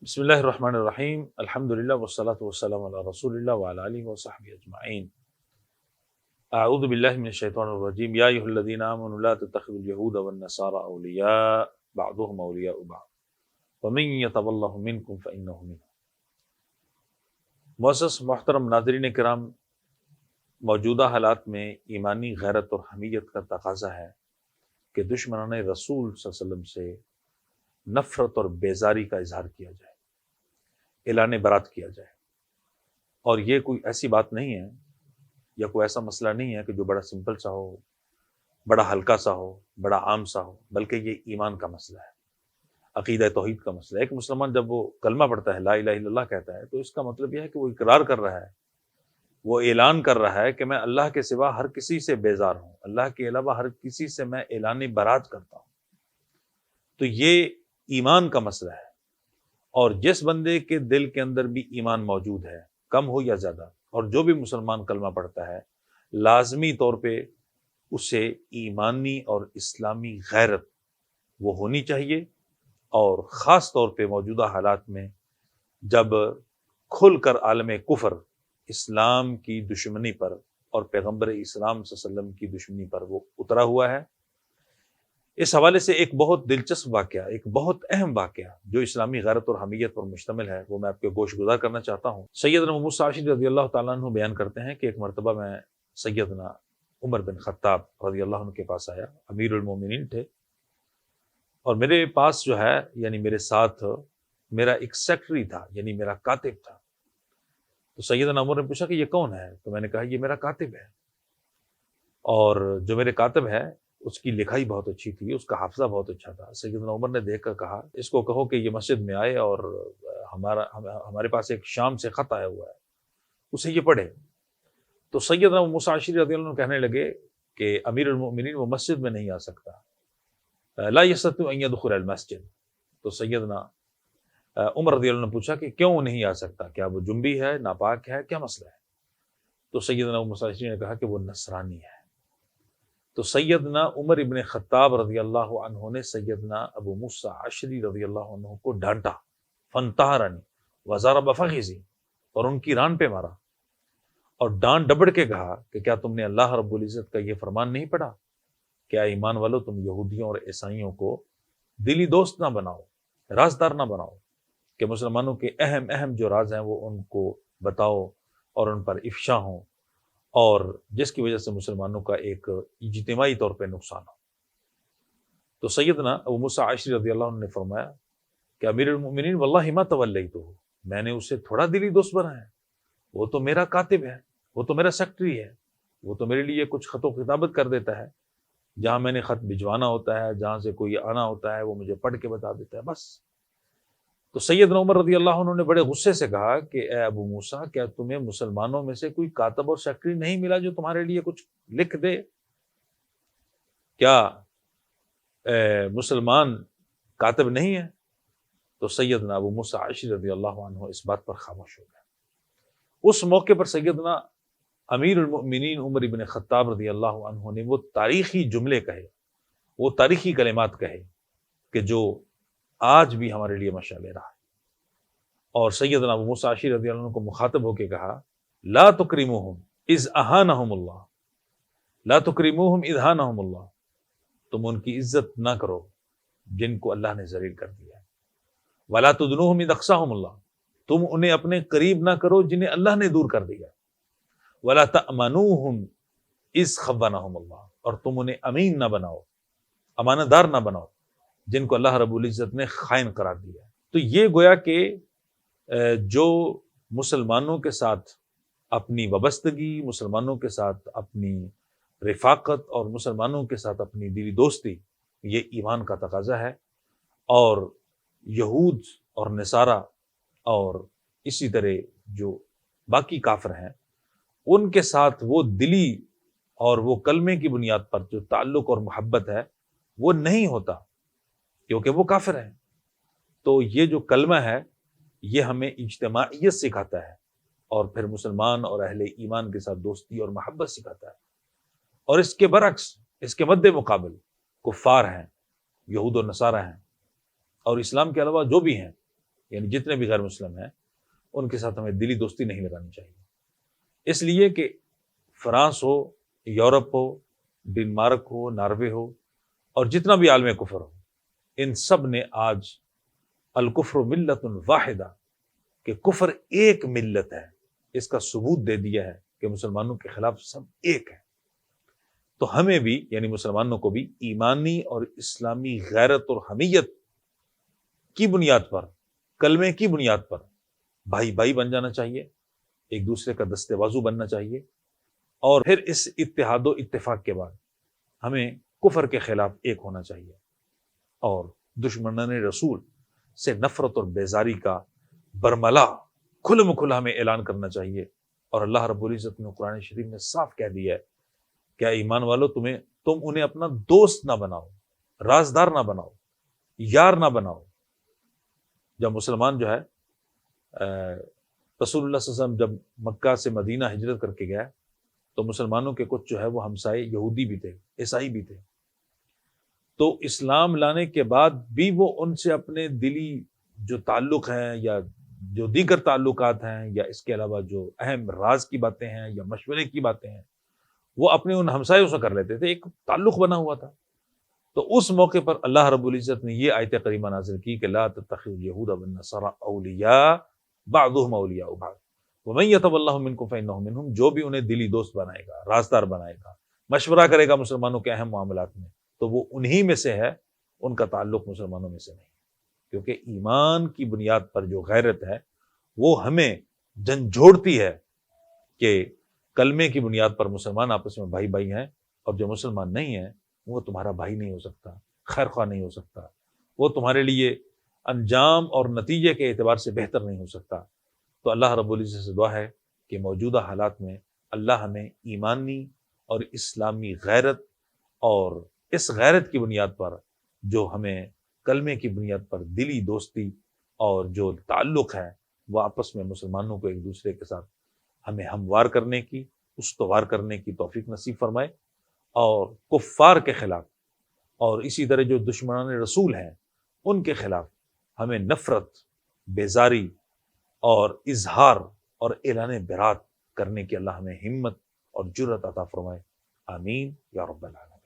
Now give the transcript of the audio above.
بسم اللہ الرحمن الرحیم، الحمد للہ والصلاۃ والسلام علی رسول اللہ وعلی آلہ وصحبہ اجمعین۔ اعوذ باللہ من الشیطان الرجیم، یا ایھا الذین آمنوا لا تتخذوا اليہود والنصارى اولیاء بعضهم اولیاء بعض ومن یتولہم منکم فانہ منہم۔ معزز محترم ناظرین کرام، موجودہ حالات میں ایمانی غیرت اور حمیت کا تقاضا ہے کہ دشمنان رسول صلی اللہ علیہ وسلم سے نفرت اور بیزاری کا اظہار کیا جائے، اعلان برات کیا جائے۔ اور یہ کوئی ایسی بات نہیں ہے یا کوئی ایسا مسئلہ نہیں ہے کہ جو بڑا سمپل سا ہو، بڑا ہلکا سا ہو، بڑا عام سا ہو، بلکہ یہ ایمان کا مسئلہ ہے، عقیدہ توحید کا مسئلہ ہے۔ ایک مسلمان جب وہ کلمہ پڑھتا ہے، لا الہ الا اللہ کہتا ہے، تو اس کا مطلب یہ ہے کہ وہ اقرار کر رہا ہے، وہ اعلان کر رہا ہے کہ میں اللہ کے سوا ہر کسی سے بیزار ہوں، اللہ کے علاوہ ہر کسی سے میں اعلان برات کرتا ہوں۔ تو یہ ایمان کا مسئلہ ہے، اور جس بندے کے دل کے اندر بھی ایمان موجود ہے، کم ہو یا زیادہ، اور جو بھی مسلمان کلمہ پڑھتا ہے، لازمی طور پہ اسے ایمانی اور اسلامی غیرت وہ ہونی چاہیے۔ اور خاص طور پہ موجودہ حالات میں جب کھل کر عالم کفر اسلام کی دشمنی پر اور پیغمبر اسلام صلی اللہ علیہ وسلم کی دشمنی پر وہ اترا ہوا ہے، اس حوالے سے ایک بہت دلچسپ واقعہ، ایک بہت اہم واقعہ جو اسلامی غیرت اور حمیت پر مشتمل ہے، وہ میں آپ کے گوش گزار کرنا چاہتا ہوں۔ سیدنا ابو موسیٰ اشعری رضی اللہ تعالیٰ عنہ بیان کرتے ہیں کہ ایک مرتبہ میں سیدنا عمر بن خطاب رضی اللہ عنہ کے پاس آیا، امیر المومنین تھے، اور میرے پاس جو ہے، یعنی میرے ساتھ میرا ایک سیکرٹری تھا، یعنی میرا کاتب تھا۔ تو سیدنا عمر نے پوچھا کہ یہ کون ہے؟ تو میں نے کہا یہ میرا کاتب ہے، اور جو میرے کاتب ہے اس کی لکھائی بہت اچھی تھی، اس کا حافظہ بہت اچھا تھا۔ سیدنا عمر نے دیکھ کر کہا اس کو کہو کہ یہ مسجد میں آئے اور ہمارے پاس ایک شام سے خط آیا ہوا ہے، اسے یہ پڑھے۔ تو سیدنا ابو موسیٰ اشعری رضی اللہ عنہ کہنے لگے کہ امیر المؤمنین وہ مسجد میں نہیں آ سکتا، لا یستطیع ان یدخل المسجد۔ تو سیدنا عمر رضی اللہ عنہ نے پوچھا کہ کیوں نہیں آ سکتا، کیا وہ جنبی ہے، ناپاک ہے، کیا مسئلہ ہے؟ تو سیدنا ابو موسیٰ اشعری نے کہا کہ وہ نصرانی ہے۔ تو سیدنا عمر ابن خطاب رضی اللہ عنہ نے سیدنا ابو موسیٰ اشعری رضی اللہ عنہ کو ڈانٹا، فانتہرنی وضرب فخذی، اور ان کی ران پہ مارا، اور ڈانٹ ڈبڑ کے کہا کہ کیا تم نے اللہ رب العزت کا یہ فرمان نہیں پڑھا، کیا ایمان والو تم یہودیوں اور عیسائیوں کو دلی دوست نہ بناؤ، رازدار نہ بناؤ، کہ مسلمانوں کے اہم اہم جو راز ہیں وہ ان کو بتاؤ اور ان پر افشا ہوں، اور جس کی وجہ سے مسلمانوں کا ایک اجتماعی طور پہ نقصان ہو۔ تو سیدنا ابو موسیٰ اشعری رضی اللہ عنہ نے فرمایا کہ امیر المؤمنین واللہ ما تولیتہ، میں نے اسے تھوڑا دلی دوست بنایا، وہ تو میرا کاتب ہے، وہ تو میرا سیکرٹری ہے، وہ تو میرے لیے کچھ خط و کتابت کر دیتا ہے، جہاں میں نے خط بھجوانا ہوتا ہے، جہاں سے کوئی آنا ہوتا ہے وہ مجھے پڑھ کے بتا دیتا ہے، بس۔ تو سیدنا عمر رضی اللہ عنہ نے بڑے غصے سے کہا کہ اے ابو موسیٰ، کیا تمہیں مسلمانوں میں سے کوئی کاتب اور سیکرٹری نہیں ملا جو تمہارے لیے کچھ لکھ دے؟ کیا مسلمان کاتب نہیں ہے؟ تو سیدنا ابو موسیٰ اشعری رضی اللہ عنہ اس بات پر خاموش ہو گئے۔ اس موقع پر سیدنا امیر المؤمنین عمر بن خطاب رضی اللہ عنہ نے وہ تاریخی جملے کہے، وہ تاریخی کلمات کہے کہ جو آج بھی ہمارے لیے مشعل رہا ہے۔ اور سیدنا ابو موسیٰ اشعری رضی اللہ عنہ کو مخاطب ہو کے کہا لا تکرموہم اذ اہانہم اللہ، لا تکرموہم اذ اہانہم اللہ، تم ان کی عزت نہ کرو جن کو اللہ نے ذلیل کر دیا ہے، ولا تدنوہم اذ اقصاہم اللہ، تم انہیں اپنے قریب نہ کرو جنہیں اللہ نے دور کر دیا، ولا تأمنوہم اذ خونہم اللہ، اور تم انہیں امین نہ بناؤ، امانت دار نہ بناؤ جن کو اللہ رب العزت نے خائن قرار دیا ہے۔ تو یہ گویا کہ جو مسلمانوں کے ساتھ اپنی وابستگی، مسلمانوں کے ساتھ اپنی رفاقت اور مسلمانوں کے ساتھ اپنی دلی دوستی، یہ ایمان کا تقاضا ہے۔ اور یہود اور نصارہ اور اسی طرح جو باقی کافر ہیں، ان کے ساتھ وہ دلی اور وہ کلمے کی بنیاد پر جو تعلق اور محبت ہے وہ نہیں ہوتا، کیونکہ وہ کافر ہیں۔ تو یہ جو کلمہ ہے یہ ہمیں اجتماعیت سکھاتا ہے، اور پھر مسلمان اور اہل ایمان کے ساتھ دوستی اور محبت سکھاتا ہے۔ اور اس کے برعکس، اس کے مد مقابل کفار ہیں، یہود و نصارہ ہیں، اور اسلام کے علاوہ جو بھی ہیں، یعنی جتنے بھی غیر مسلم ہیں ان کے ساتھ ہمیں دلی دوستی نہیں لگانی چاہیے، اس لیے کہ فرانس ہو، یورپ ہو، ڈنمارک ہو، ناروے ہو، اور جتنا بھی عالم کفر ہو، ان سب نے آج الکفر ملت واحدہ کہ کفر ایک ملت ہے، اس کا ثبوت دے دیا ہے کہ مسلمانوں کے خلاف سب ایک ہے۔ تو ہمیں بھی یعنی مسلمانوں کو بھی ایمانی اور اسلامی غیرت اور حمیت کی بنیاد پر، کلمے کی بنیاد پر بھائی بھائی بن جانا چاہیے، ایک دوسرے کا دستے بازو بننا چاہیے، اور پھر اس اتحاد و اتفاق کے بعد ہمیں کفر کے خلاف ایک ہونا چاہیے اور دشمنان رسول سے نفرت اور بیزاری کا برملا کھلم کھلا ہمیں اعلان کرنا چاہیے۔ اور اللہ رب العزت نے قرآن شریف میں صاف کہہ دیا ہے، کیا ایمان والو تم انہیں اپنا دوست نہ بناؤ، رازدار نہ بناؤ، یار نہ بناؤ۔ جب مسلمان جو ہے رسول اللہ صلی اللہ علیہ وسلم جب مکہ سے مدینہ ہجرت کر کے گیا تو مسلمانوں کے کچھ جو ہے وہ ہمسائے یہودی بھی تھے، عیسائی بھی تھے، تو اسلام لانے کے بعد بھی وہ ان سے اپنے دلی جو تعلق ہیں یا جو دیگر تعلقات ہیں یا اس کے علاوہ جو اہم راز کی باتیں ہیں یا مشورے کی باتیں ہیں وہ اپنے ان ہمسایوں سے کر لیتے تھے، ایک تعلق بنا ہوا تھا۔ تو اس موقع پر اللہ رب العزت نے یہ آیت کریمہ نازل کی کہ لا تتخذوا اليهود والنصارى اولیاء بعضهم اولیاء بعض ومن يتولهم منكم فانه منهم، جو بھی انہیں دلی دوست بنائے گا، رازدار بنائے گا، مشورہ کرے گا مسلمانوں کے اہم معاملات میں، تو وہ انہی میں سے ہے، ان کا تعلق مسلمانوں میں سے نہیں، کیونکہ ایمان کی بنیاد پر جو غیرت ہے وہ ہمیں جھنجھوڑتی ہے کہ کلمے کی بنیاد پر مسلمان آپس میں بھائی بھائی ہیں، اور جو مسلمان نہیں ہیں وہ تمہارا بھائی نہیں ہو سکتا، خیر خواہ نہیں ہو سکتا، وہ تمہارے لیے انجام اور نتیجے کے اعتبار سے بہتر نہیں ہو سکتا۔ تو اللہ رب العزت سے دعا ہے کہ موجودہ حالات میں اللہ ہمیں ایمانی اور اسلامی غیرت، اور اس غیرت کی بنیاد پر جو ہمیں کلمے کی بنیاد پر دلی دوستی اور جو تعلق ہے وہ آپس میں مسلمانوں کو ایک دوسرے کے ساتھ ہمیں ہموار کرنے کی، استوار کرنے کی توفیق نصیب فرمائے، اور کفار کے خلاف اور اسی طرح جو دشمنان رسول ہیں ان کے خلاف ہمیں نفرت، بیزاری اور اظہار اور اعلان برات کرنے کی اللہ ہمیں ہمت اور جرأت عطا فرمائے، آمین یا رب العالمین۔